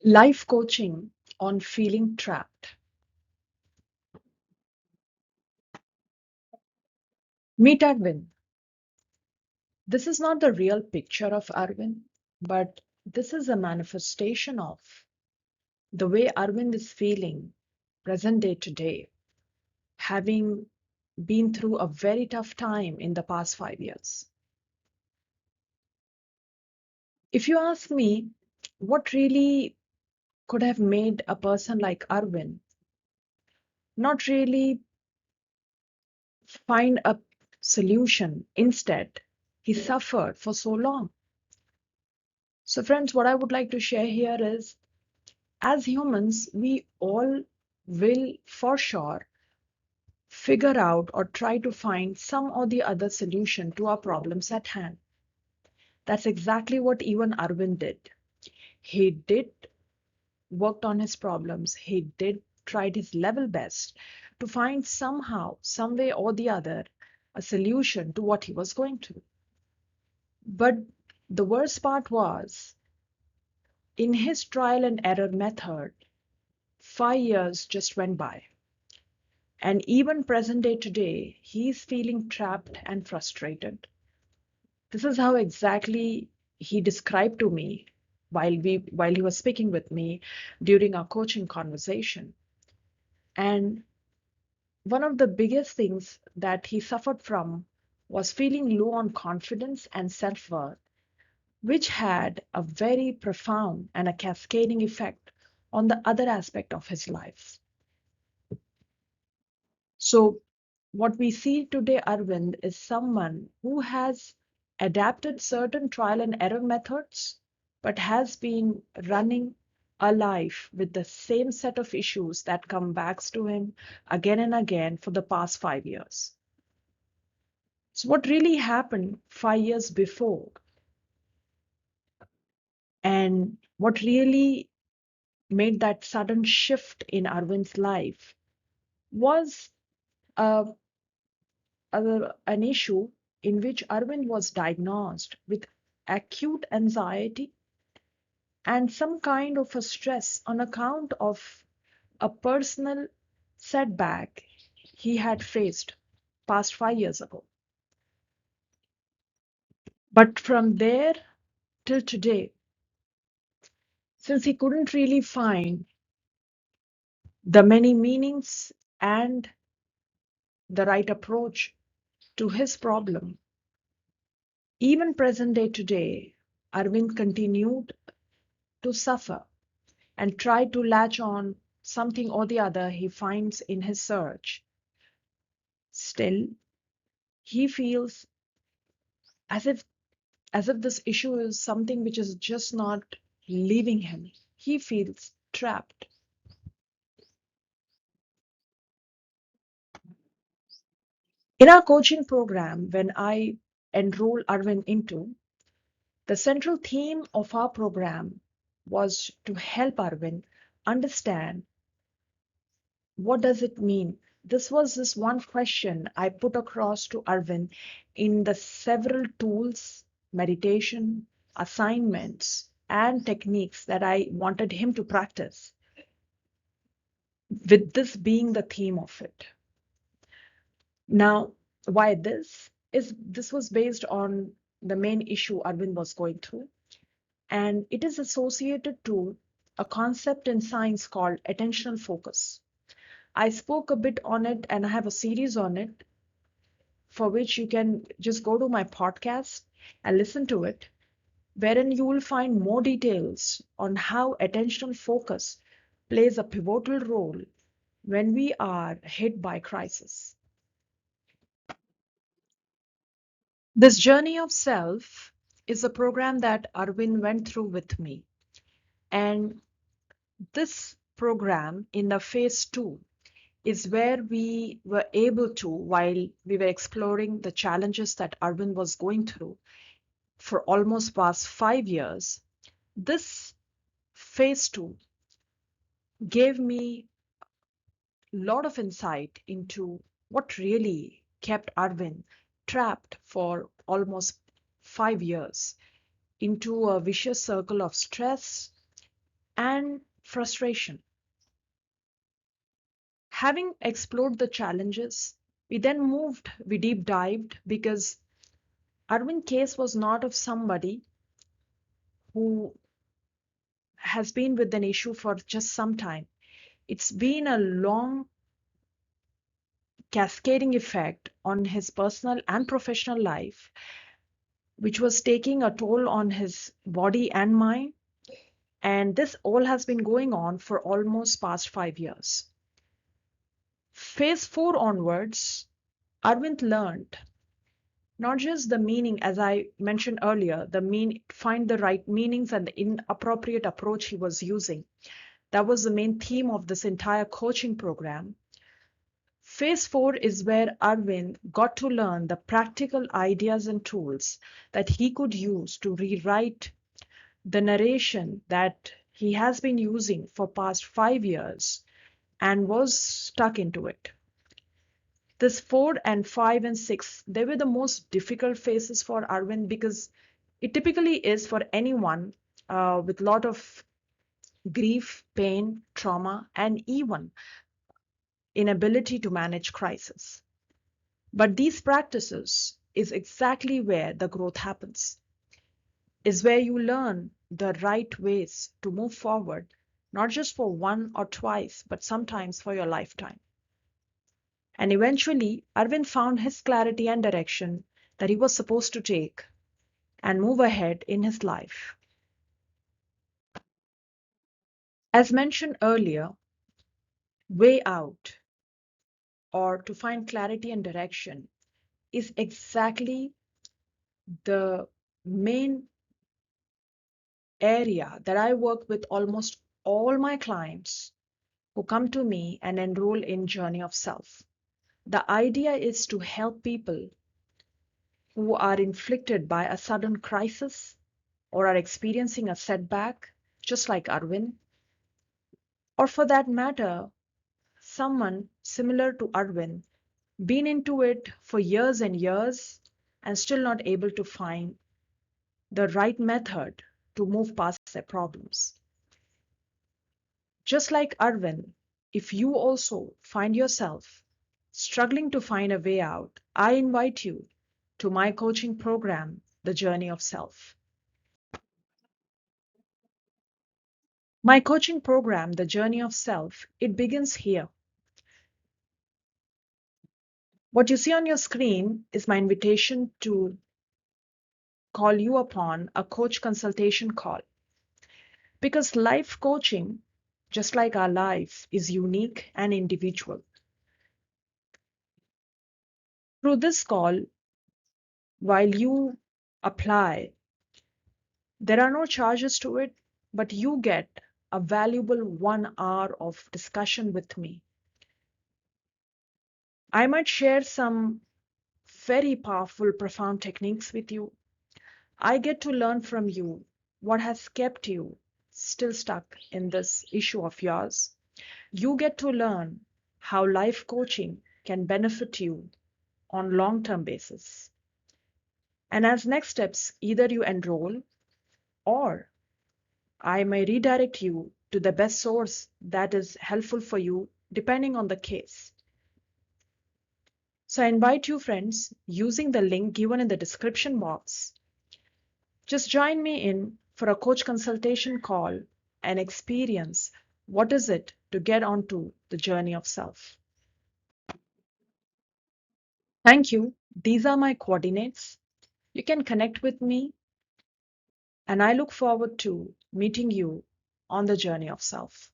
Life coaching on feeling trapped. Meet Arvind. This is not the real picture of Arvind, but this is a manifestation of the way Arvind is feeling present day today, having been through a very tough time in the past 5 years. If you ask me, what really could have made a person like Arvind not really find a solution? Instead, he suffered for so long. So, friends, what I would like to share here is as humans, we all will for sure figure out or try to find some or the other solution to our problems at hand. That's exactly what even Arvind did. He did worked on his problems. He did tried his level best to find somehow, some way or the other, a solution to what he was going through. But the worst part was in his trial and error method, 5 years just went by. And even present day today, he's feeling trapped and frustrated. This is how exactly he described to me while he was speaking with me during our coaching conversation. And one of the biggest things that he suffered from was feeling low on confidence and self-worth, which had a very profound and a cascading effect on the other aspect of his life. So, what we see today, Arvind, is someone who has adapted certain trial and error methods, but has been running a life with the same set of issues that come back to him again and again for the past 5 years. So, what really happened 5 years before, and what really made that sudden shift in Arvind's life was a an issue in which Arvind was diagnosed with acute anxiety and some kind of a stress on account of a personal setback he had faced past 5 years ago. But from there till today, since he couldn't really find the many meanings and the right approach to his problem, even present day today, Arvind continued to suffer and try to latch on something or the other he finds in his search. Still, he feels as if this issue is something which is just not leaving him. He feels trapped. In our coaching program, when I enroll Arvind into, the central theme of our program was to help Arvind understand what does it mean. This was this one question I put across to Arvind in the several tools, meditation, assignments, and techniques that I wanted him to practice, with this being the theme of it. Now, why this? Is this was based on the main issue Arvind was going through, and it is associated to a concept in science called attentional focus. I spoke a bit on it and I have a series on it for which you can just go to my podcast and listen to it, wherein you will find more details on how attentional focus plays a pivotal role when we are hit by crisis. This journey of self is a program that Arvind went through with me. And this program in the phase 2 is where we were able to, while we were exploring the challenges that Arvind was going through for almost past 5 years, this phase 2 gave me a lot of insight into what really kept Arvind trapped for almost 5 years into a vicious circle of stress and frustration. Having explored the challenges, we deep dived because Arvind case was not of somebody who has been with an issue for just some time. It's been a long cascading effect on his personal and professional life, which was taking a toll on his body and mind. And this all has been going on for almost past 5 years. Phase 4 onwards, Arvind learned not just the meaning, as I mentioned earlier, find the right meanings and the inappropriate approach he was using. That was the main theme of this entire coaching program. Phase 4 is where Arvind got to learn the practical ideas and tools that he could use to rewrite the narration that he has been using for past 5 years and was stuck into it. This 4 and 5 and 6, they were the most difficult phases for Arvind because it typically is for anyone with a lot of grief, pain, trauma, and even inability to manage crisis. But these practices is exactly where the growth happens, is where you learn the right ways to move forward, not just for one or twice, but sometimes for your lifetime. And eventually, Arvind found his clarity and direction that he was supposed to take and move ahead in his life. As mentioned earlier, way out or to find clarity and direction is exactly the main area that I work with almost all my clients who come to me and enroll in Journey of Self. The idea is to help people who are inflicted by a sudden crisis or are experiencing a setback, just like Arvind, or for that matter, someone similar to Arvind, been into it for years and years and still not able to find the right method to move past their problems. Just like Arvind, if you also find yourself struggling to find a way out, I invite you to my coaching program, The Journey of Self. My coaching program, The Journey of Self, it begins here. What you see on your screen is my invitation to call you upon a coach consultation call. Because life coaching, just like our life, is unique and individual. Through this call, while you apply, there are no charges to it, but you get a valuable 1 hour of discussion with me. I might share some very powerful, profound techniques with you. I get to learn from you what has kept you still stuck in this issue of yours. You get to learn how life coaching can benefit you on long-term basis. And as next steps, either you enroll or I may redirect you to the best source that is helpful for you depending on the case. So I invite you, friends, using the link given in the description box. Just join me in for a coach consultation call and experience what is it to get onto the journey of self. Thank you. These are my coordinates. You can connect with me, and I look forward to meeting you on the journey of self.